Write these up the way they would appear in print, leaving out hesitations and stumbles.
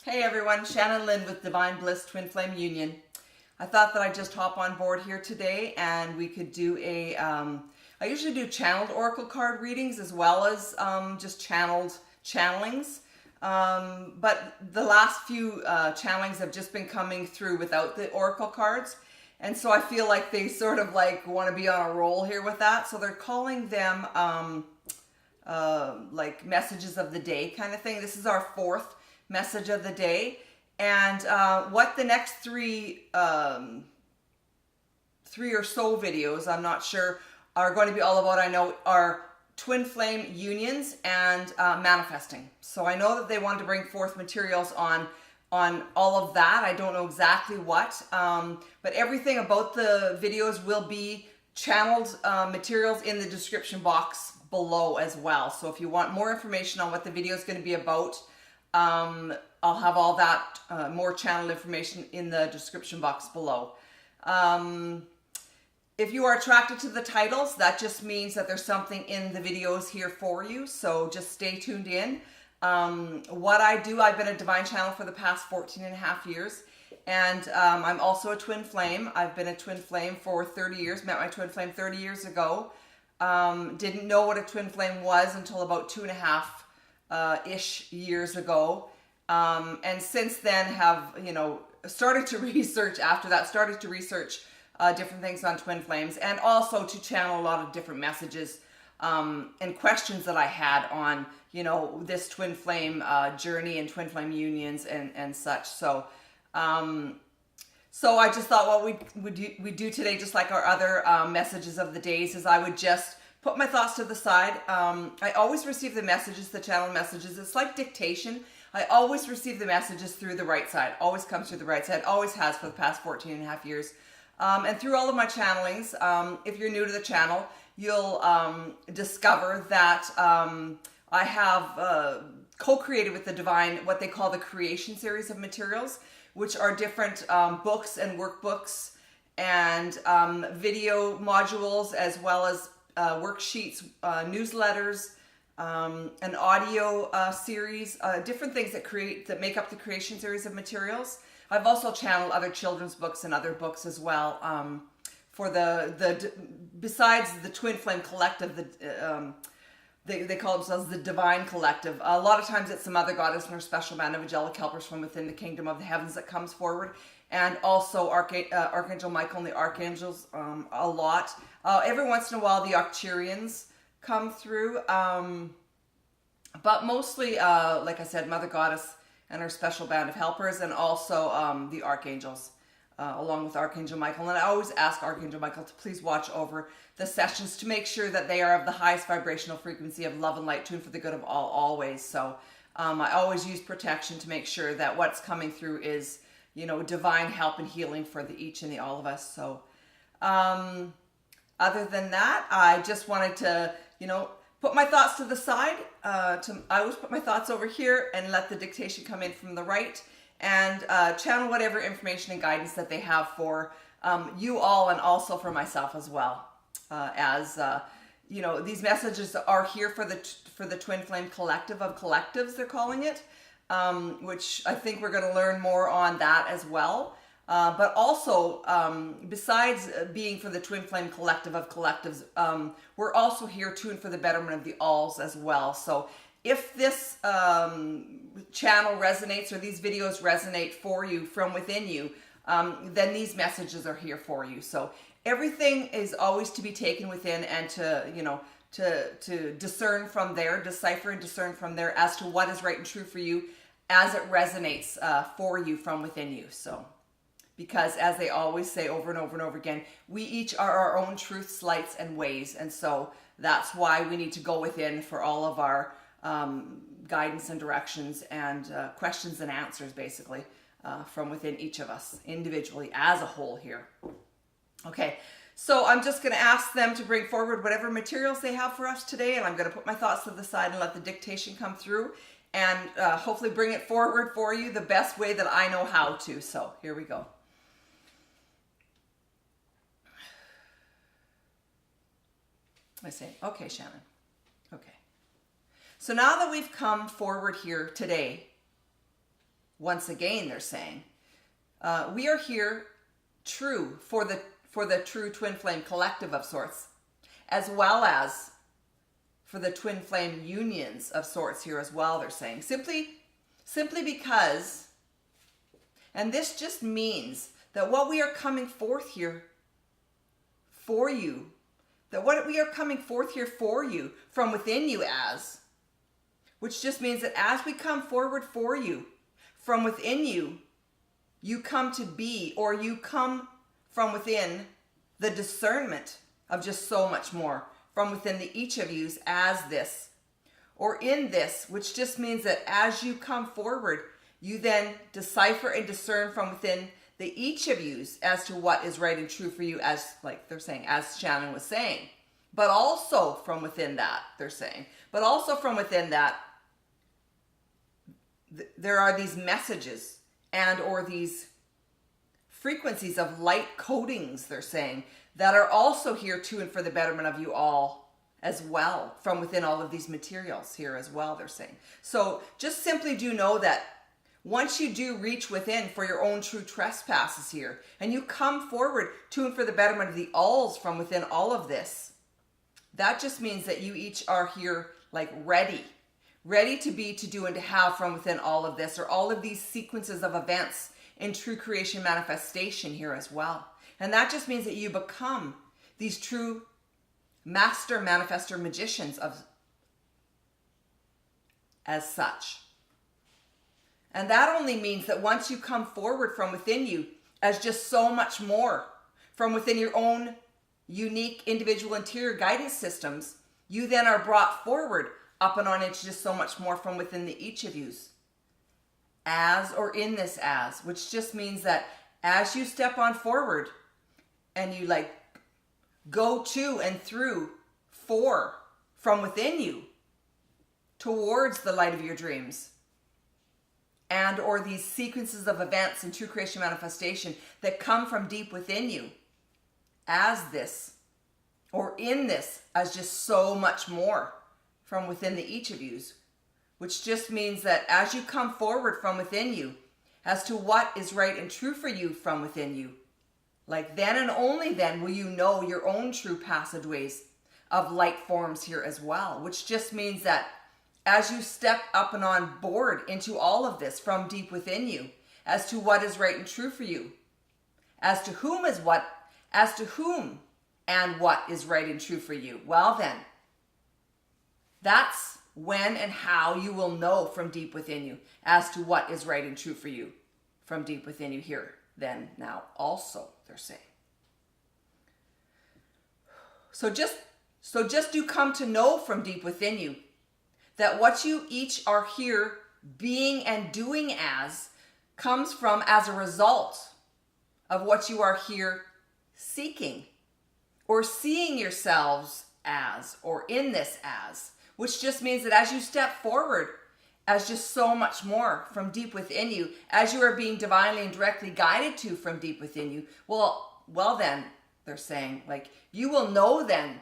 Hey everyone, Shannon Lynn with Divine Bliss Twin Flame Union. I thought that I'd just hop on board here today and we could do a, I usually do channeled oracle card readings as well as just channelings. But the last few channelings have just been coming through without the oracle cards. And so I feel like they sort of like want to be on a roll here with that. So they're calling them like messages of the day kind of thing. This is our fourth message of the day, and what the next three or so videos, I'm not sure, are going to be all about, I know, are twin flame unions and manifesting. So I know that they wanted to bring forth materials on all of that. I don't know exactly what, but everything about the videos will be channeled materials in the description box below as well. So if you want more information on what the video is going to be about, I'll have all that more channel information in the description box below. If you are attracted to the titles, that just means that there's something in the videos here for you. So just stay tuned in. What I do, I've been a divine channel for the past 14 and a half years. And I'm also a twin flame. I've been a twin flame for 30 years, met my twin flame 30 years ago. Didn't know what a twin flame was until about 2.5 ish years ago, and since then have, you know, started to research different things on twin flames, and also to channel a lot of different messages and questions that I had on, you know, this twin flame journey and twin flame unions and such. So so I just thought what we do today, just like our other messages of the days, is I would just put my thoughts to the side. I always receive the messages, the channel messages. It's like dictation. I always receive the messages through the right side. Always comes through the right side. Always has for the past 14 and a half years. And through all of my channelings, if you're new to the channel, you'll discover that I have co-created with the Divine what they call the creation series of materials, which are different books and workbooks and video modules, as well as worksheets, newsletters, an audio series, different things that make up the creation series of materials. I've also channeled other children's books and other books as well. For besides the Twin Flame Collective, they call themselves the Divine Collective. A lot of times it's the Mother Goddess and her special band of angelic helpers from within the kingdom of the heavens that comes forward, and also Archangel Michael and the archangels a lot. Every once in a while the Arcturians come through, but mostly, like I said, Mother Goddess and her special band of helpers, and also the archangels, along with Archangel Michael. And I always ask Archangel Michael to please watch over the sessions to make sure that they are of the highest vibrational frequency of love and light, tuned for the good of all, always. So I always use protection to make sure that what's coming through is, you know, divine help and healing for the each and the all of us. So other than that, I just wanted to, you know, put my thoughts to the side. I always put my thoughts over here and let the dictation come in from the right, and channel whatever information and guidance that they have for you all, and also for myself as well. You know, these messages are here for the Twin Flame Collective of collectives, they're calling it, which I think we're going to learn more on that as well. But also, besides being for the Twin Flame Collective of collectives, we're also here tuned for the betterment of the alls as well. So if this channel resonates, or these videos resonate for you from within you, then these messages are here for you. So everything is always to be taken within, and to, you know, to discern from there, decipher and discern from there as to what is right and true for you as it resonates for you from within you. So, because as they always say over and over and over again, we each are our own truths, lights, and ways. And so that's why we need to go within for all of our guidance and directions and questions and answers, basically, from within each of us individually as a whole here. Okay, so I'm just going to ask them to bring forward whatever materials they have for us today, and I'm going to put my thoughts to the side and let the dictation come through, and hopefully bring it forward for you the best way that I know how to. So here we go. I say, okay, Shannon. Okay. So now that we've come forward here today once again, they're saying. We are here true for the true twin flame collective of sorts, as well as for the twin flame unions of sorts here as well, they're saying. Simply because, and this just means that what we are coming forth here for you, that what we are coming forth here for you from within you as, which just means that as we come forward for you from within you, you come to be, or you come from within the discernment of just so much more from within the each of yous as this, or in this, which just means that as you come forward, you then decipher and discern from within the each of yous as to what is right and true for you, as like they're saying, as Shannon was saying. But also from within that, they're saying, but also from within that, there are these messages and or these frequencies of light codings, they're saying, that are also here to and for the betterment of you all as well, from within all of these materials here as well, they're saying. So just simply do know that once you do reach within for your own true trespasses here, and you come forward to and for the betterment of the alls from within all of this, that just means that you each are here like ready to be, to do, and to have from within all of this, or all of these sequences of events in true creation manifestation here as well. And that just means that you become these true master manifester magicians of as such. And that only means that once you come forward from within you as just so much more from within your own unique individual interior guidance systems, you then are brought forward up and on into just so much more from within the each of yous as, or in this as, which just means that as you step on forward and you like go to and through for from within you towards the light of your dreams, and or these sequences of events in true creation manifestation that come from deep within you as this, or in this as just so much more from within the each of yous, which just means that as you come forward from within you as to what is right and true for you from within you, like then and only then will you know your own true passageways of light forms here as well, which just means that as you step up and on board into all of this from deep within you as to what is right and true for you, as to whom is what, as to whom and what is right and true for you, well then, that's when and how you will know from deep within you as to what is right and true for you from deep within you here, then, now, also, they're saying. So just do come to know from deep within you that what you each are here being and doing as comes from as a result of what you are here seeking or seeing yourselves as, or in this as, which just means that as you step forward as just so much more from deep within you, as you are being divinely and directly guided to from deep within you, well then, they're saying, like, you will know then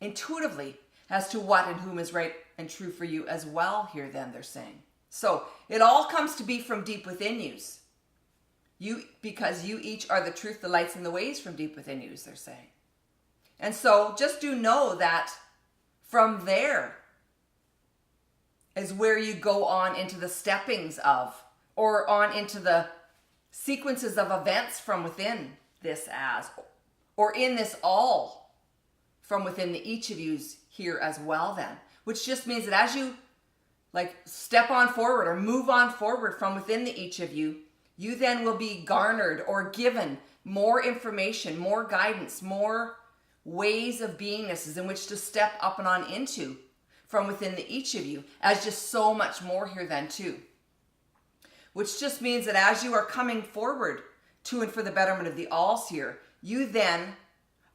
intuitively as to what and whom is right and true for you as well here then, they're saying. So it all comes to be from deep within you, because you each are the truth, the lights, and the ways from deep within you, they're saying. And so just do know that from there is where you go on into the steppings of, or on into the sequences of events from within this as, or in this all from within the each of yous here as well then, which just means that as you like step on forward or move on forward from within the each of you, you then will be garnered or given more information, more guidance, more ways of beingnesses in which to step up and on into from within the each of you as just so much more here then too. Which just means that as you are coming forward to and for the betterment of the alls here, you then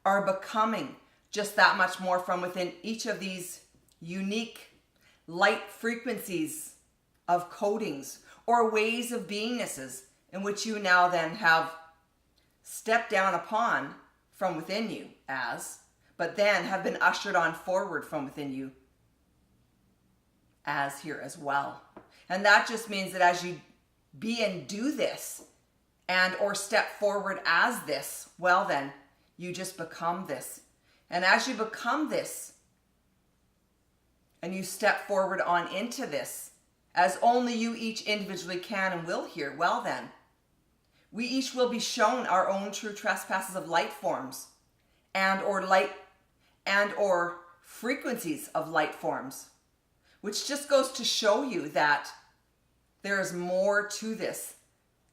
are becoming just that much more from within each of these unique light frequencies of codings or ways of beingnesses in which you now then have stepped down upon from within you as, but then have been ushered on forward from within you as here as well. And that just means that as you be and do this and or step forward as this, well then, you just become this. And as you become this and you step forward on into this, as only you each individually can and will here, well then, we each will be shown our own true trespasses of light forms and or frequencies of light forms, which just goes to show you that there is more to this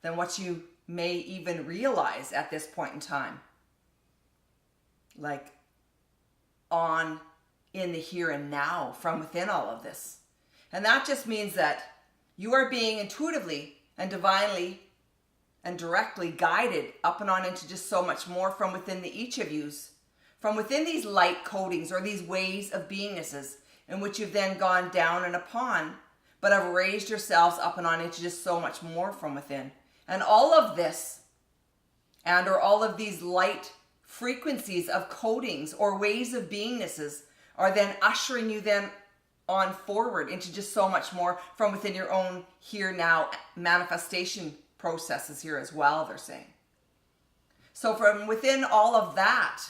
than what you may even realize at this point in time. Like on in the here and now from within all of this. And that just means that you are being intuitively and divinely and directly guided up and on into just so much more from within the each of yous, from within these light codings or these ways of beingnesses in which you've then gone down and upon, but have raised yourselves up and on into just so much more from within. And all of this and or all of these light frequencies of codings or ways of beingnesses are then ushering you then on forward into just so much more from within your own here now manifestation processes here as well, they're saying. So from within all of that,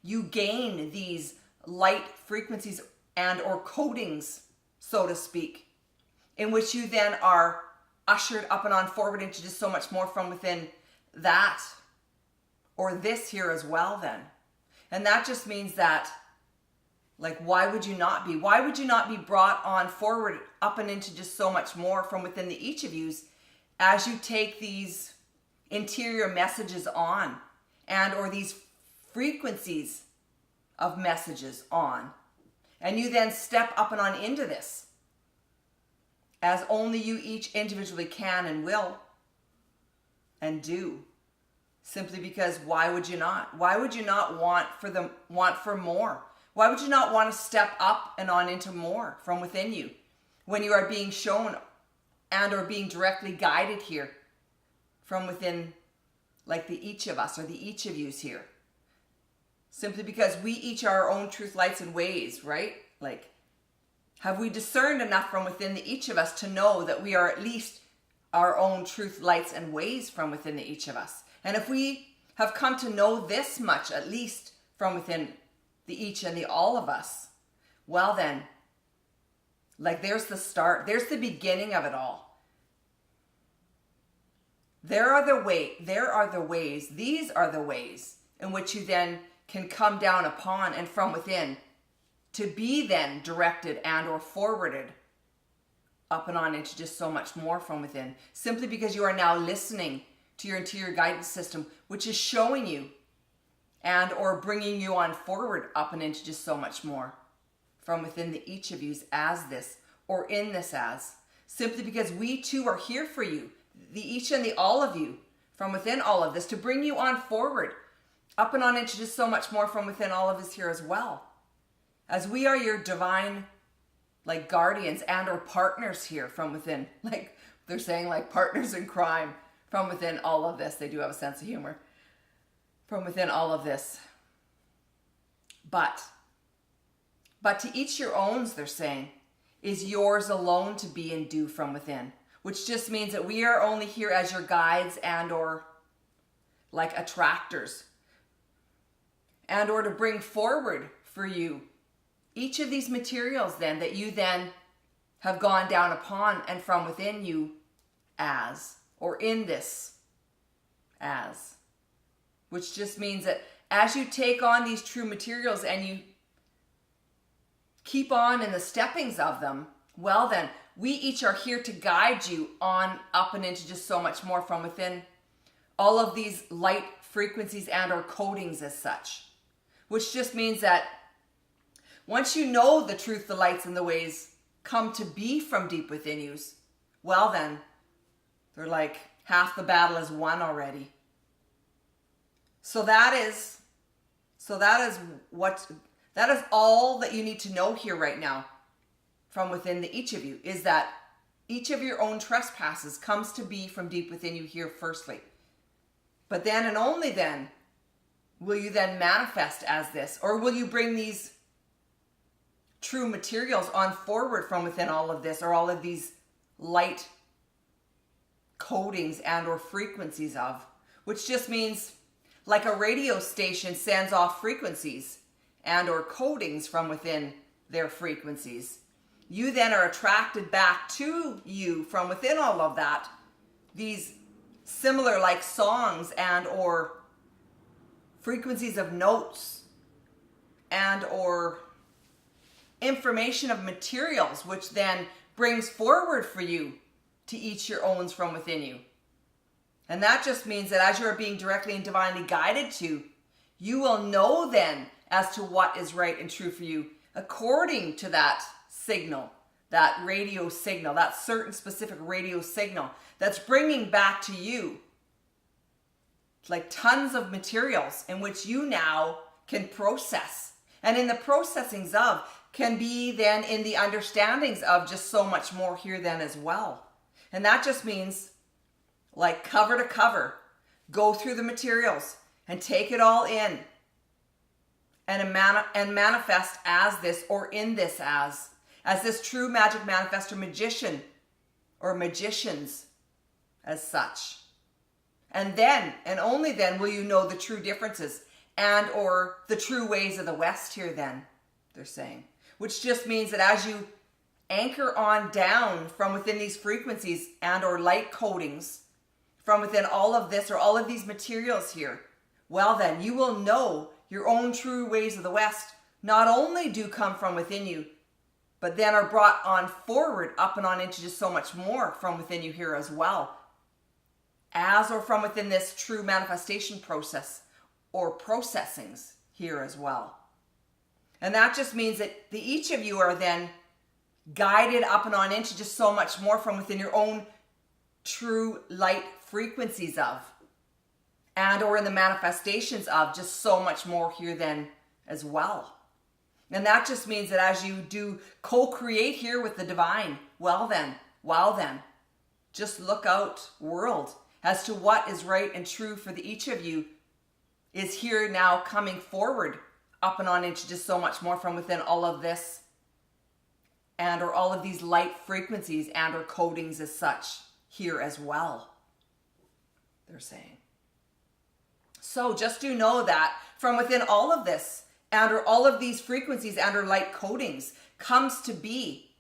you gain these light frequencies and or codings, so to speak, in which you then are ushered up and on forward into just so much more from within that or this here as well then. And that just means that, like, why would you not be? Why would you not be brought on forward up and into just so much more from within the each of yous as you take these interior messages on and or these frequencies of messages on, and you then step up and on into this as only you each individually can and will and do, simply because why would you not? Why would you not want for more? Why would you not want to step up and on into more from within you when you are being shown and or being directly guided here from within, like the each of us or the each of yous here? Simply because we each are our own truth, lights, and ways, right? Like, have we discerned enough from within the each of us to know that we are at least our own truth, lights, and ways from within the each of us? And if we have come to know this much, at least from within the each and the all of us, well then, like, there's the start, there's the beginning of it all. These are the ways in which you then can come down upon and from within to be then directed and or forwarded up and on into just so much more from within, simply because you are now listening to your interior guidance system, which is showing you and or bringing you on forward up and into just so much more from within the each of yous as this or in this as, simply because we too are here for you, the each and the all of you from within all of this, to bring you on forward up and on into just so much more from within all of us here as well, as we are your divine, like, guardians and or partners here from within, like they're saying, like partners in crime from within all of this. They do have a sense of humor from within all of this. But to each your owns, they're saying, is yours alone to be and do from within, which just means that we are only here as your guides and or like attractors and or to bring forward for you each of these materials then that you then have gone down upon and from within you as, or in this as, which just means that as you take on these true materials and you keep on in the steppings of them, well then, we each are here to guide you on up and into just so much more from within all of these light frequencies and or codings as such, which just means that once you know the truth, the lights, and the ways come to be from deep within you, well then, they're like half the battle is won already. So that is all that you need to know here right now from within the each of you, is that each of your own trespasses comes to be from deep within you here firstly. But then and only then will you then manifest as this, or will you bring these true materials on forward from within all of this, or all of these light codings and or frequencies of, which just means like a radio station sends off frequencies and or codings from within their frequencies. You then are attracted back to you from within all of that, these similar like songs and or frequencies of notes and or information of materials, which then brings forward for you to each your owns from within you. And that just means that as you're being directly and divinely guided to, you will know then as to what is right and true for you according to that signal, that radio signal, that certain specific radio signal that's bringing back to you like tons of materials in which you now can process. And in the processings of can be then in the understandings of just so much more here then as well. And that just means like cover to cover, go through the materials and take it all in and manifest as this or in this as this true magic manifestor magician or magicians as such. And then, and only then, will you know the true differences and or the true ways of the West here then, they're saying. Which just means that as you anchor on down from within these frequencies and or light codings, from within all of this or all of these materials here, well then, you will know your own true ways of the West not only do come from within you, but then are brought on forward up and on into just so much more from within you here as well. As or from within this true manifestation process or processings here as well. And that just means that each of you are then guided up and on into just so much more from within your own true light frequencies of, and or in the manifestations of just so much more here then as well. And that just means that as you do co-create here with the divine, well then, just look out, world, as to what is right and true for each of you is here now coming forward up and on into just so much more from within all of this and or all of these light frequencies and or codings as such here as well, they're saying. So just do know that from within all of this and or all of these frequencies and or light codings comes to be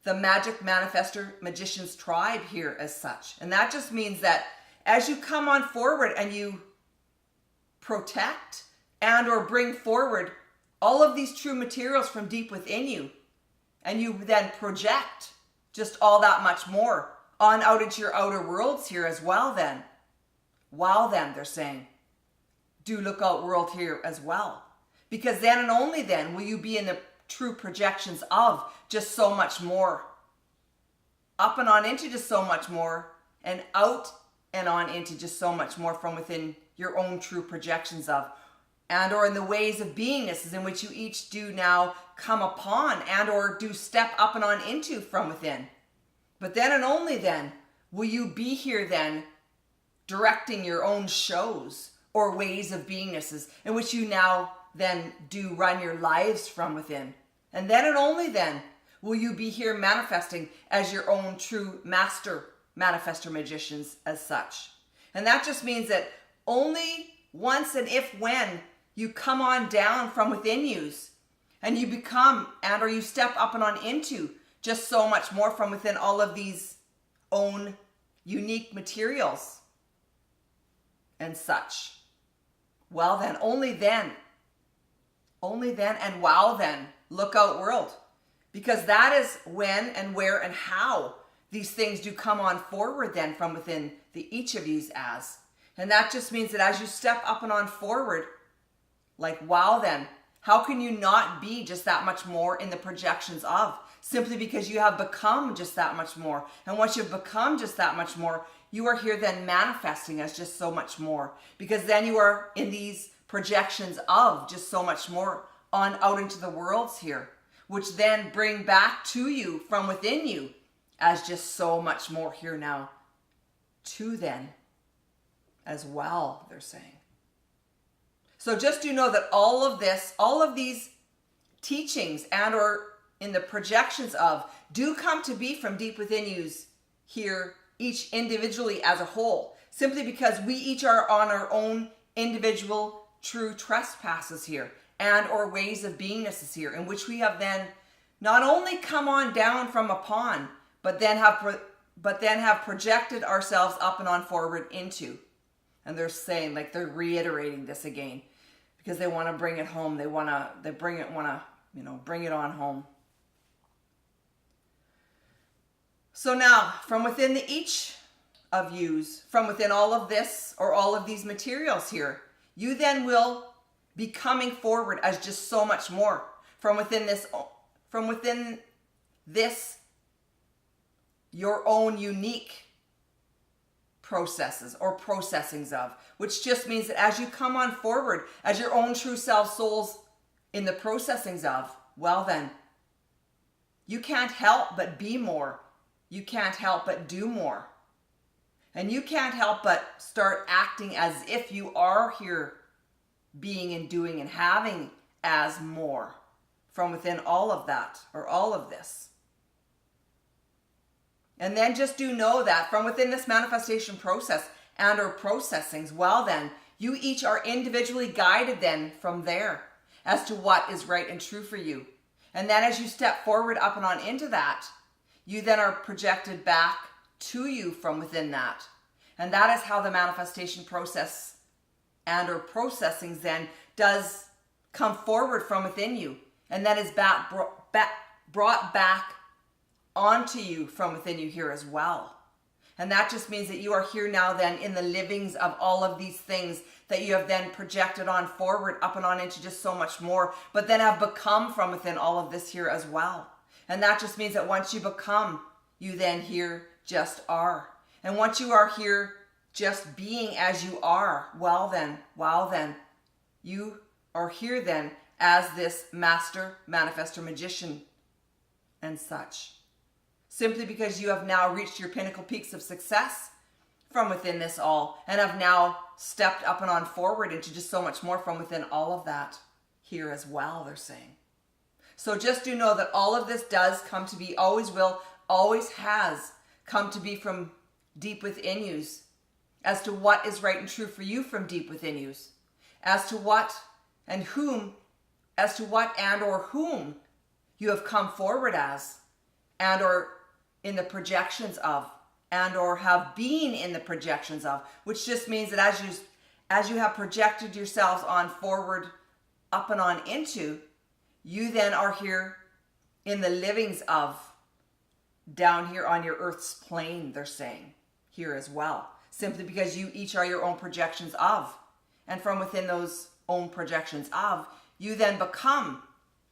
the magic manifestor magician's tribe here as such. And that just means that as you come on forward and you protect and or bring forward all of these true materials from deep within you, and you then project just all that much more on out into your outer worlds here as well then. Well then, they're saying, do look out world here as well. Because then and only then will you be in the true projections of just so much more. Up and on into just so much more, and out and on into just so much more from within your own true projections of, and or in the ways of beingness in which you each do now come upon and or do step up and on into from within. But then and only then will you be here then directing your own shows or ways of beingnesses in which you now then do run your lives from within. And then and only then will you be here manifesting as your own true master manifestor magicians as such. And that just means that only once and if when you come on down from within yous and you become and or you step up and on into just so much more from within all of these own unique materials and such. Well then, only then, and wow then, look out world. Because that is when and where and how these things do come on forward then from within each of yous as. And that just means that as you step up and on forward, like wow then, how can you not be just that much more in the projections of? Simply because you have become just that much more. And once you've become just that much more, you are here then manifesting as just so much more. Because then you are in these projections of just so much more on out into the worlds here, which then bring back to you from within you as just so much more here now to then as well, they're saying. So just do know that all of this, all of these teachings and or in the projections of do come to be from deep within yous here each individually as a whole, simply because we each are on our own individual true trespasses here and or ways of beingness here, in which we have then not only come on down from upon, but then have projected ourselves up and on forward into. And they're saying, like, they're reiterating this again because they want to bring it home. They want to bring it on home. So now, from within each of yous, from within all of this or all of these materials here, you then will be coming forward as just so much more from within this your own unique processes or processings of, which just means that as you come on forward as your own true self souls in the processings of, well then, you can't help but be more. You can't help but do more. And you can't help but start acting as if you are here being and doing and having as more from within all of that or all of this. And then just do know that from within this manifestation process and or processings, well then, you each are individually guided then from there as to what is right and true for you. And then as you step forward up and on into that, you then are projected back to you from within that. And that is how the manifestation process and or processings then does come forward from within you. And that is brought back onto you from within you here as well. And that just means that you are here now then in the livings of all of these things that you have then projected on forward up and on into just so much more, but then have become from within all of this here as well. And that just means that once you become, you then here just are. And once you are here just being as you are, well then, you are here then as this master, manifestor, magician, and such. Simply because you have now reached your pinnacle peaks of success from within this all, and have now stepped up and on forward into just so much more from within all of that here as well, they're saying. So just do know that all of this does come to be, always will, always has come to be from deep within yous, as to what is right and true for you from deep within yous, as to what and whom you have come forward as, and or in the projections of, and or have been in the projections of, which just means that as you have projected yourselves on forward, up and on into, you then are here in the livings of, down here on your earth's plane, they're saying, here as well. Simply because you each are your own projections of. And from within those own projections of, you then become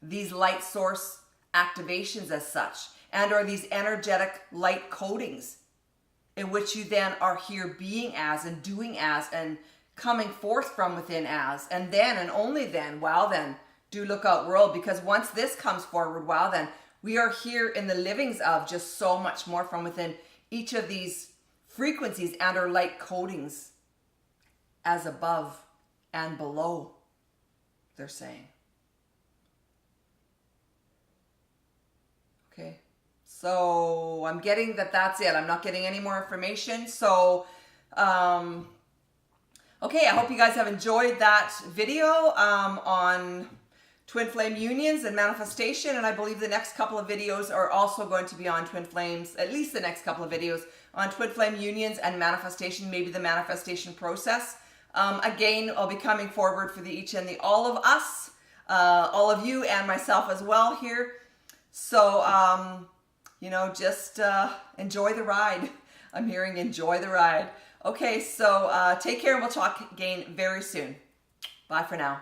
these light source activations as such, and or these energetic light codings in which you then are here being as and doing as and coming forth from within as. And then and only then, wow then, do look out world, because once this comes forward, wow then, we are here in the livings of just so much more from within each of these frequencies and or light codings as above and below, they're saying. Okay, so I'm getting that's it. I'm not getting any more information. So, okay, I hope you guys have enjoyed that video on twin flame unions and manifestation, and I believe the next couple of videos are also going to be on twin flames, at least the next couple of videos on twin flame unions and manifestation, maybe the manifestation process. Again, I'll be coming forward for the each and the all of us, all of you and myself as well here. So, just enjoy the ride. I'm hearing enjoy the ride. Okay, so take care and we'll talk again very soon. Bye for now.